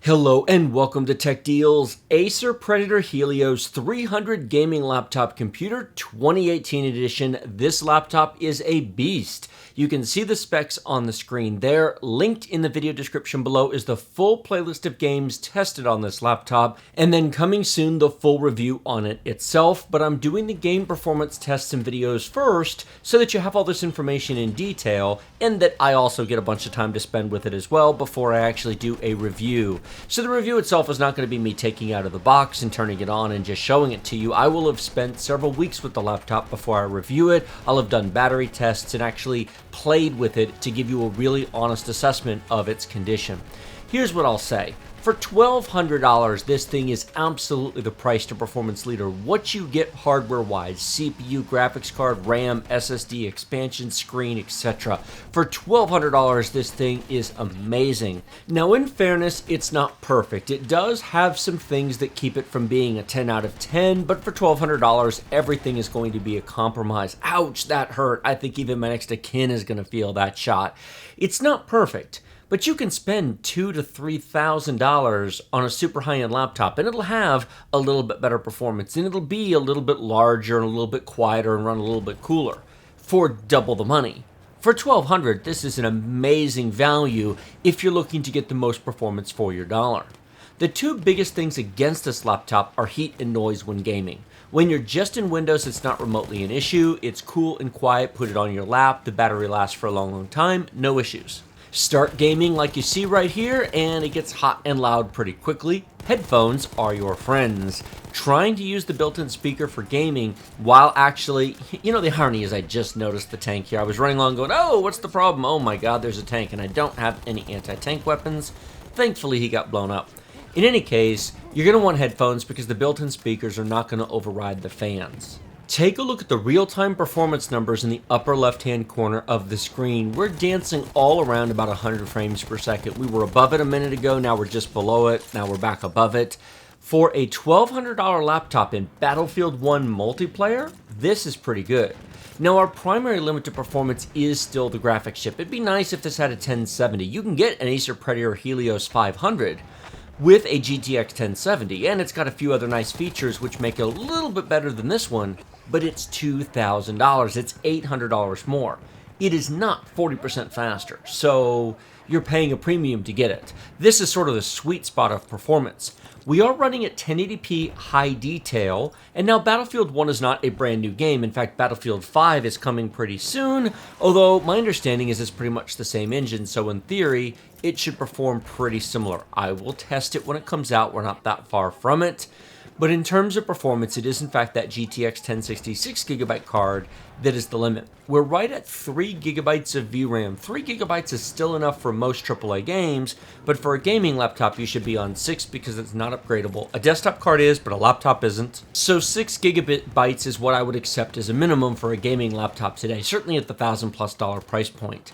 Hello and welcome to Tech Deals. Acer Predator Helios 300 gaming laptop computer 2018 edition. This laptop is a beast. You can see the specs on the screen there. Linked in the video description below is the full playlist of games tested on this laptop, and then coming soon the full review on it itself. But I'm doing the game performance tests and videos first so that you have all this information in detail, and that I also get a bunch of time to spend with it as well before I actually do a review. So the review itself is not going to be me taking out of the box and turning it on and just showing it to you. I will have spent several weeks with the laptop before I review it. I'll have done battery tests and actually played with it to give you a really honest assessment of its condition. Here's what I'll say. For $1,200, this thing is absolutely the price to performance leader. What you get hardware-wise, CPU, graphics card, RAM, SSD, expansion, screen, etc. For $1,200, this thing is amazing. Now, in fairness, it's not perfect. It does have some things that keep it from being a 10 out of 10, but for $1,200, everything is going to be a compromise. Ouch, that hurt. I think even my next of kin is going to feel that shot. It's not perfect. But you can spend $2,000 to $3,000 on a super high-end laptop, and it'll have a little bit better performance, and it'll be a little bit larger and a little bit quieter and run a little bit cooler for double the money. For $1,200, this is an amazing value if you're looking to get the most performance for your dollar. The two biggest things against this laptop are heat and noise when gaming. When you're just in Windows, it's not remotely an issue. It's cool and quiet. Put it on your lap. The battery lasts for a long, long time. No issues. Start gaming like you see right here, and it gets hot and loud pretty quickly. Headphones are your friends. Trying to use the built-in speaker for gaming while actually, the irony is I just noticed the tank here. I was running along going, oh, what's the problem? Oh my God, there's a tank, and I don't have any anti-tank weapons. Thankfully, he got blown up. In any case, you're going to want headphones because the built-in speakers are not going to override the fans. Take a look at the real-time performance numbers in the upper left-hand corner of the screen. We're dancing all around about 100 frames per second. We were above it a minute ago, now we're just below it, now we're back above it. For a $1,200 laptop in Battlefield 1 multiplayer, this is pretty good. Now, our primary limit to performance is still the graphics chip. It'd be nice if this had a 1070. You can get an Acer Predator Helios 500 with a GTX 1070, and it's got a few other nice features which make it a little bit better than this one, but it's $2,000. It's $800 more. It is not 40% faster, so you're paying a premium to get it. This is sort of the sweet spot of performance. We are running at 1080p high detail, and now Battlefield 1 is not a brand new game. In fact, Battlefield 5 is coming pretty soon, although my understanding is it's pretty much the same engine, so in theory, it should perform pretty similar. I will test it when it comes out. We're not that far from it. But in terms of performance, it is in fact that GTX 1066 Gigabite card that is the limit. We're right at 3 gigabytes of VRAM. 3 gigabytes is still enough for most AAA games, but for a gaming laptop, you should be on 6 because it's not upgradable. A desktop card is, but a laptop isn't. So 6 gigabytes is what I would accept as a minimum for a gaming laptop today, certainly at the $1,000+ price point.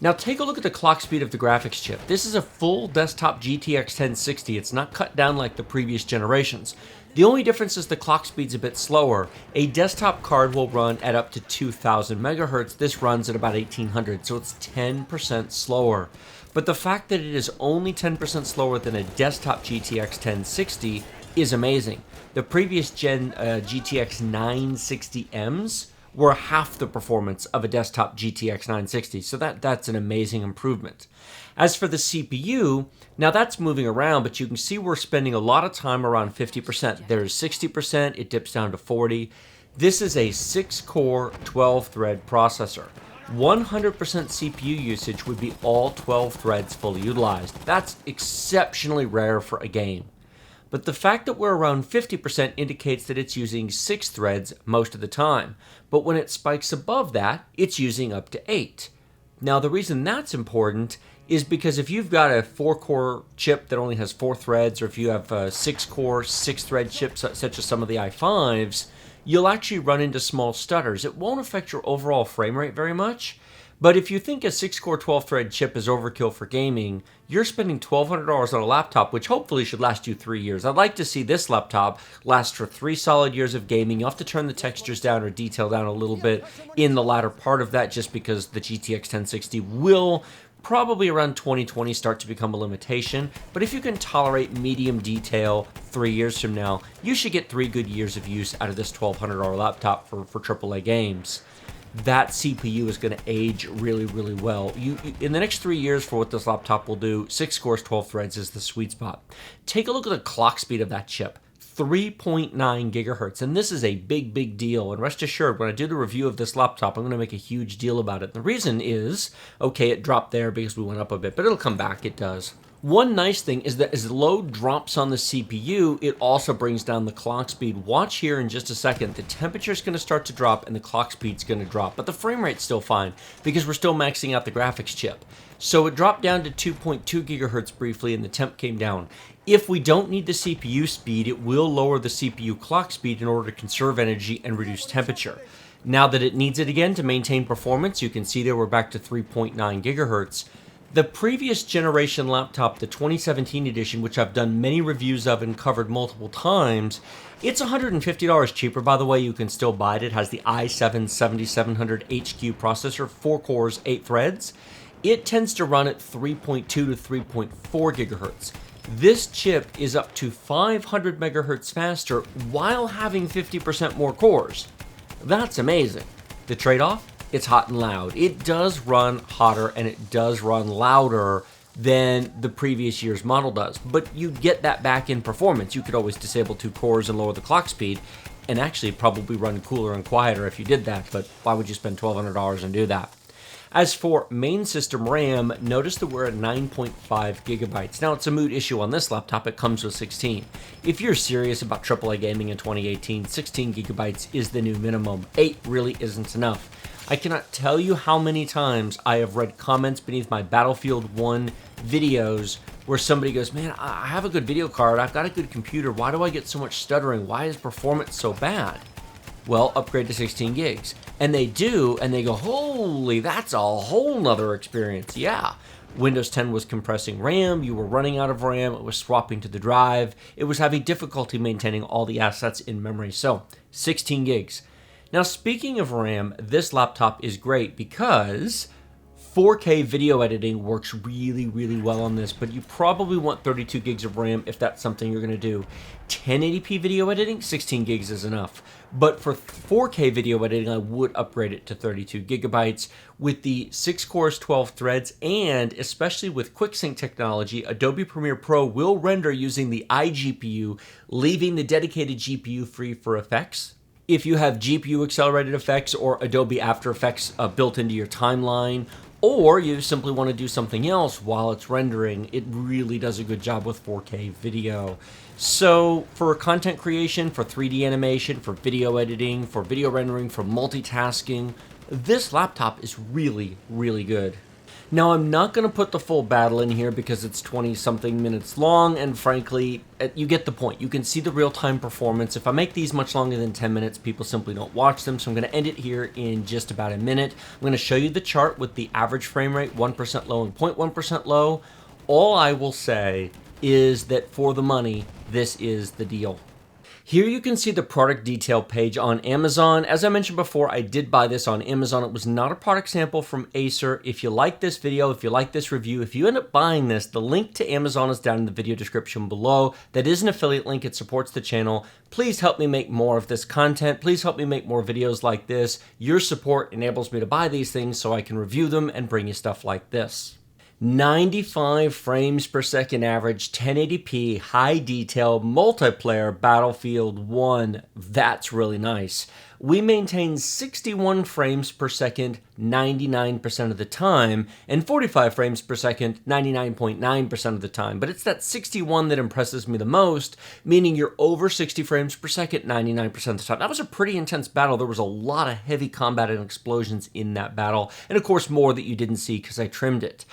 Now take a look at the clock speed of the graphics chip. This is a full desktop GTX 1060. It's not cut down like the previous generations. The only difference is the clock speed's a bit slower. A desktop card will run at up to 2000 megahertz. This runs at about 1800, so it's 10% slower. But the fact that it is only 10% slower than a desktop GTX 1060 is amazing. The previous gen GTX 960Ms were half the performance of a desktop GTX 960, so that's an amazing improvement. As for the CPU, now that's moving around, but you can see we're spending a lot of time around 50%. There's 60%, it dips down to 40. This is a 6-core, 12-thread processor. 100% CPU usage would be all 12 threads fully utilized. That's exceptionally rare for a game. But the fact that we're around 50% indicates that it's using 6 threads most of the time. But when it spikes above that, it's using up to 8. Now, the reason that's important is because if you've got a 4-core chip that only has 4 threads, or if you have a 6-core, 6-thread chips such as some of the i5s, you'll actually run into small stutters. It won't affect your overall frame rate very much, but if you think a 6-core, 12-thread chip is overkill for gaming, you're spending $1,200 on a laptop, which hopefully should last you 3 years. I'd like to see this laptop last for 3 solid years of gaming. You'll have to turn the textures down or detail down a little bit in the latter part of that, just because the GTX 1060 will probably around 2020 start to become a limitation, but if you can tolerate medium detail 3 years from now, you should get 3 good years of use out of this $1,200 laptop for AAA games. That CPU is going to age really, really well. In the next 3 years for what this laptop will do, 6 cores, 12 threads is the sweet spot. Take a look at the clock speed of that chip. 3.9 gigahertz, and this is a big, big deal, and rest assured, when I do the review of this laptop, I'm going to make a huge deal about it. And the reason is, okay, it dropped there because we went up a bit, but it'll come back, it does. One nice thing is that as the load drops on the CPU, it also brings down the clock speed. Watch here in just a second. The temperature is going to start to drop and the clock speed's going to drop, but the frame rate's still fine because we're still maxing out the graphics chip. So it dropped down to 2.2 gigahertz briefly and the temp came down. If we don't need the CPU speed, it will lower the CPU clock speed in order to conserve energy and reduce temperature. Now that it needs it again to maintain performance, you can see there we're back to 3.9 gigahertz. The previous generation laptop, the 2017 edition, which I've done many reviews of and covered multiple times, it's $150 cheaper. By the way, you can still buy it. It has the i7-7750H processor, 4 cores, 8 threads. It tends to run at 3.2 to 3.4 gigahertz. This chip is up to 500 megahertz faster while having 50% more cores. That's amazing. The trade-off? It's hot and loud. It does run hotter and it does run louder than the previous year's model does, but you get that back in performance. You could always disable 2 cores and lower the clock speed and actually probably run cooler and quieter if you did that, but why would you spend $1,200 and do that? As for main system RAM, notice that we're at 9.5 gigabytes. Now, it's a mood issue on this laptop. It comes with 16. If you're serious about AAA gaming in 2018, 16 gigabytes is the new minimum. 8 really isn't enough. I cannot tell you how many times I have read comments beneath my Battlefield 1 videos where somebody goes, man, I have a good video card, I've got a good computer, why do I get so much stuttering? Why is performance so bad? Well, upgrade to 16 gigs. And they do, and they go, holy, that's a whole nother experience. Yeah. Windows 10 was compressing RAM, you were running out of RAM, it was swapping to the drive, it was having difficulty maintaining all the assets in memory. So, 16 gigs. Now, speaking of RAM, this laptop is great because 4K video editing works really, really well on this, but you probably want 32 gigs of RAM if that's something you're going to do. 1080p video editing, 16 gigs is enough. But for 4K video editing, I would upgrade it to 32 gigabytes. With the 6 cores, 12 threads, and especially with QuickSync technology, Adobe Premiere Pro will render using the iGPU, leaving the dedicated GPU free for effects. If you have GPU accelerated effects or Adobe After Effects built into your timeline, or you simply want to do something else while it's rendering, it really does a good job with 4K video. So for content creation, for 3D animation, for video editing, for video rendering, for multitasking, this laptop is really, really good. Now, I'm not going to put the full battle in here because it's 20-something minutes long, and frankly, you get the point. You can see the real-time performance. If I make these much longer than 10 minutes, people simply don't watch them, so I'm going to end it here in just about a minute. I'm going to show you the chart with the average frame rate, 1% low and 0.1% low. All I will say is that for the money, this is the deal. Here you can see the product detail page on Amazon. As I mentioned before, I did buy this on Amazon. It was not a product sample from Acer. If you like this video, if you like this review, if you end up buying this, the link to Amazon is down in the video description below. That is an affiliate link. It supports the channel. Please help me make more of this content. Please help me make more videos like this. Your support enables me to buy these things so I can review them and bring you stuff like this. 95 frames per second average, 1080p, high detail, multiplayer, Battlefield 1. That's really nice. We maintain 61 frames per second 99% of the time, and 45 frames per second 99.9% of the time. But it's that 61 that impresses me the most, meaning you're over 60 frames per second 99% of the time. That was a pretty intense battle. There was a lot of heavy combat and explosions in that battle, and of course more that you didn't see because I trimmed it.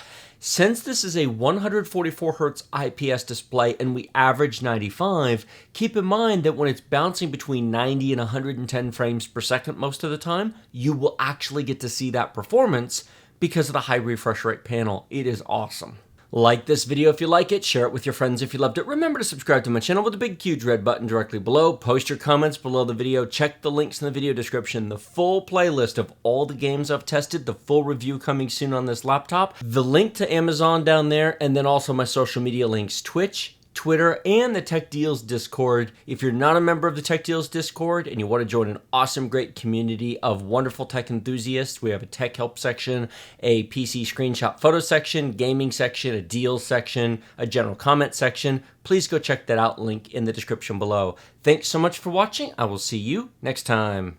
Since this is a 144 Hz IPS display and we average 95, keep in mind that when it's bouncing between 90 and 110 frames per second most of the time, you will actually get to see that performance because of the high refresh rate panel. It is awesome. Like this video if you like it, share it with your friends if you loved it. Remember to subscribe to my channel with the big huge red button directly below. Post your comments below the video. Check the links in the video description. The full playlist of all the games I've tested, the full review coming soon on this laptop, the link to Amazon down there, and then also my social media links, Twitch, Twitter, and the Tech Deals Discord. If you're not a member of the Tech Deals Discord and you want to join an awesome, great community of wonderful tech enthusiasts, we have a tech help section, a PC screenshot photo section, gaming section, a deals section, a general comment section. Please go check that out, link in the description below. Thanks so much for watching. I will see you next time.